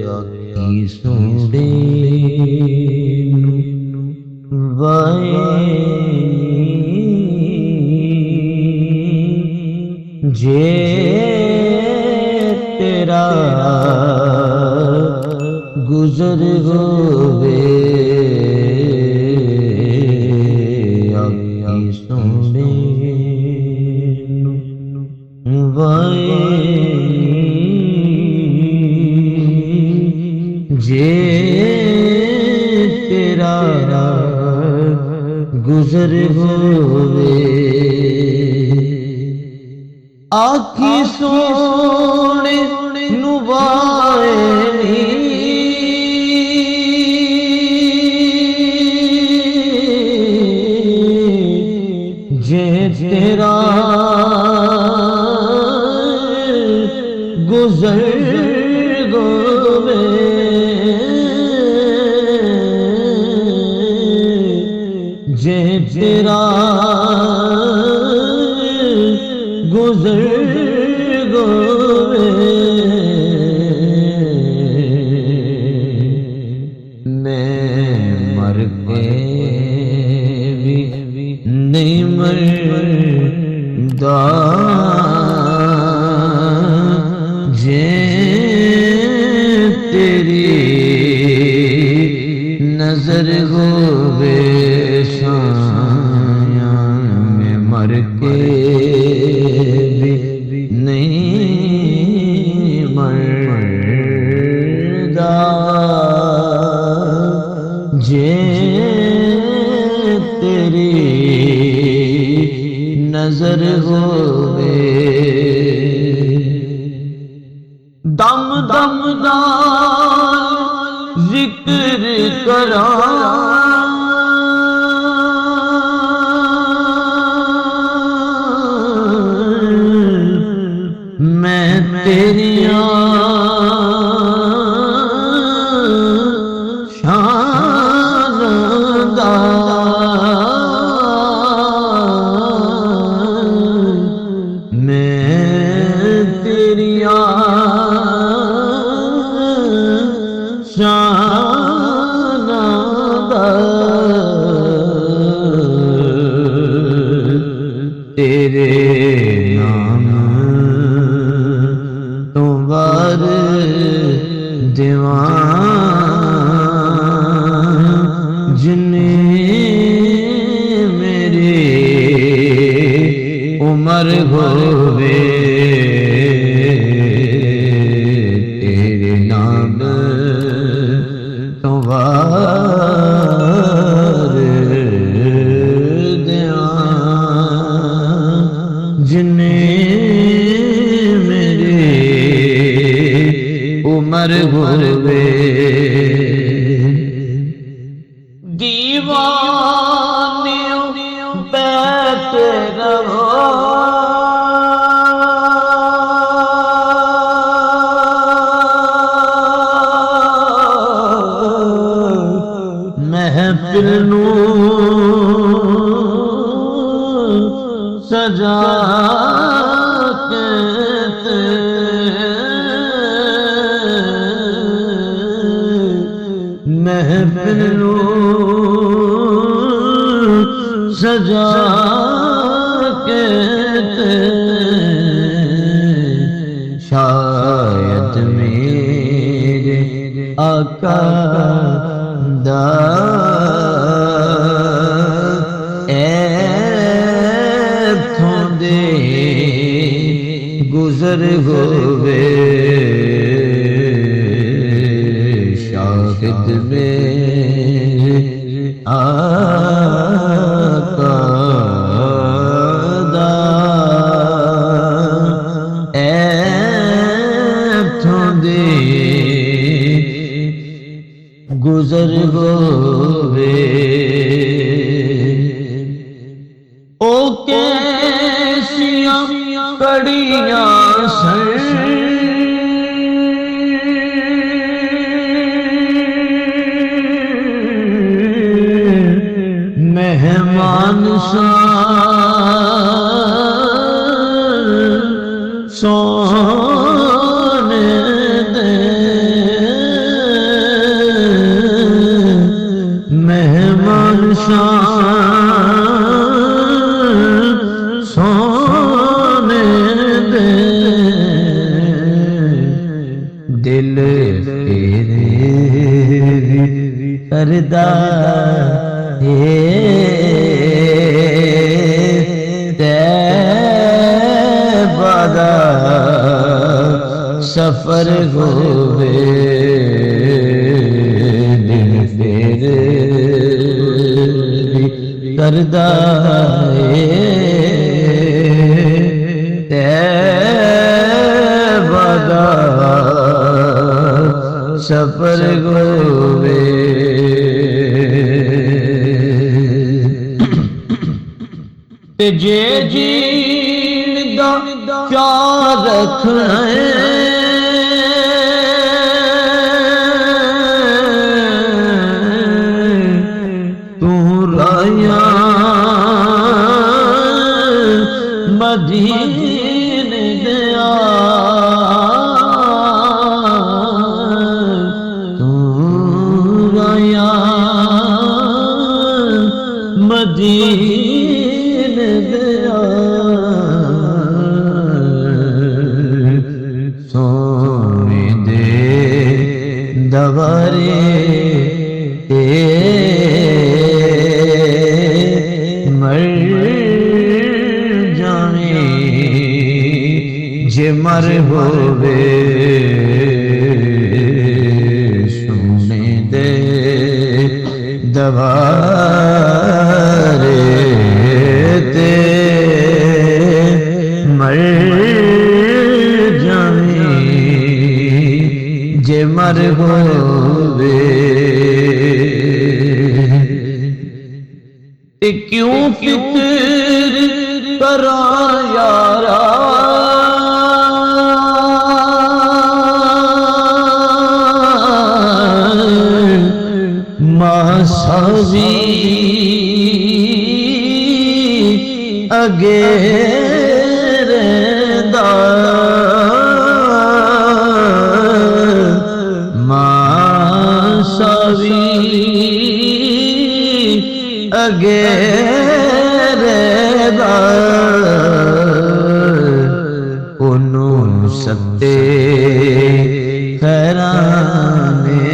आखी सोड़े वाए जे तेरा गुजर होवे आखी सोड़े वाए जे तेरा गुजर होवे आखी सोने नुवाए जे तेरा गुजर होवे जे तेरा गुजर गोवे मैं मर के भी नहीं मरदा जे तेरी नजर होवे मैं मर के भी नहीं मरदा जे तेरी नजर होवे दम दम दा जिक्र करा मैं तेरिया शानदा मैं तेरिया शानदा तेरे दीवान जिन्ने मेरी उम्र होवे तेरे नाम तुम्हार दीवान जिन्ने उमर होवे दीवानियों बैठ रहो महफिल नू सजा के महफिल सजा के शायद मेरे आका दा ऐथों दे गुजर होवे शाहिद मेरे आका दा ऐथों दे गुजर होवे ओ कैसियां कड़ियां सर मेहमान सोने दिल तेरे करदा है तैबा दा सफर होवे दिल तेरे करदा है तैबा दा सफर होवे। ते जे जीण दा प्यार रखना है तू राया मदीने दिया तू राया मदीने दिया सोने दे दवारे मर जाने जे मर होवे सोने दे दवारे ते मर जाने जे मर होवे। ते क्यों फिक्र करा यारा मासावी अगे रहंदा मासावी अगे रहंदा ओनू सत्ते खैराने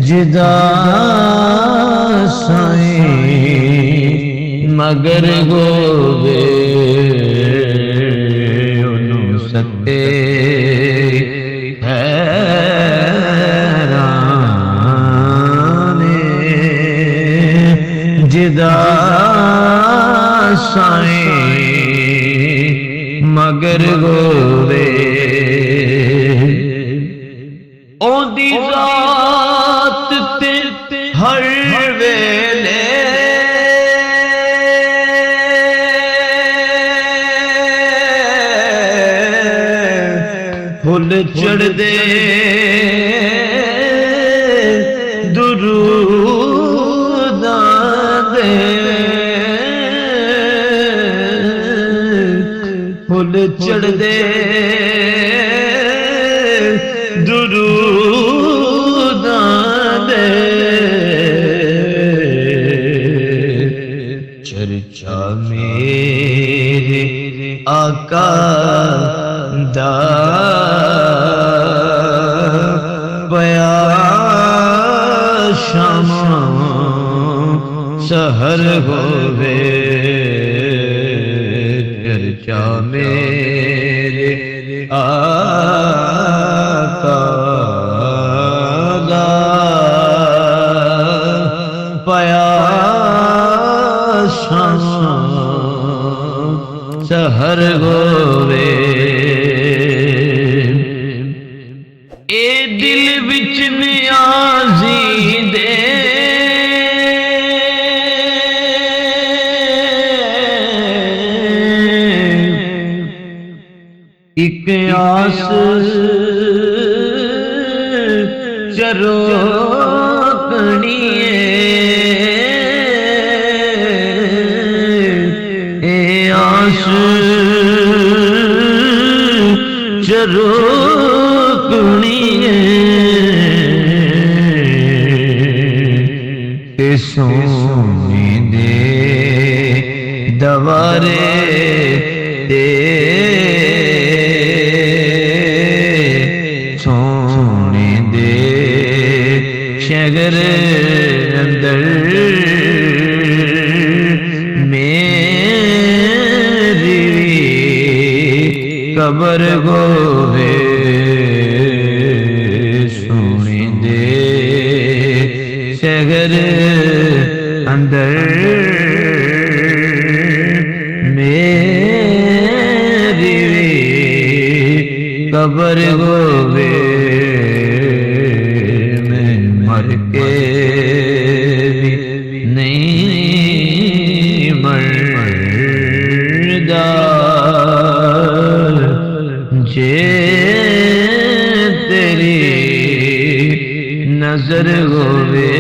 जिदा साईं मगर गोवे ओनू सत्ते खैराने जिदा साईं मगर गोवे ओदी जात ते हर वेले फुल चढ़ दे दुरूदा दे फुल चढ़ दे दुरूदा दे चर्चा मेरे आका दा बया शामा सहर होवे चर्चा मेरे आका दा बया शामा सहर होवे। ए दिल विच नियाज़ी दे एक आस चरोकनी ए आस चरोकनी ते सोने दे दवारे ते कबर होवे सोने दे शहर अंदर मेरी कबर होवे मैं मर के भी नहीं मरदा जे तेरी नजर होवे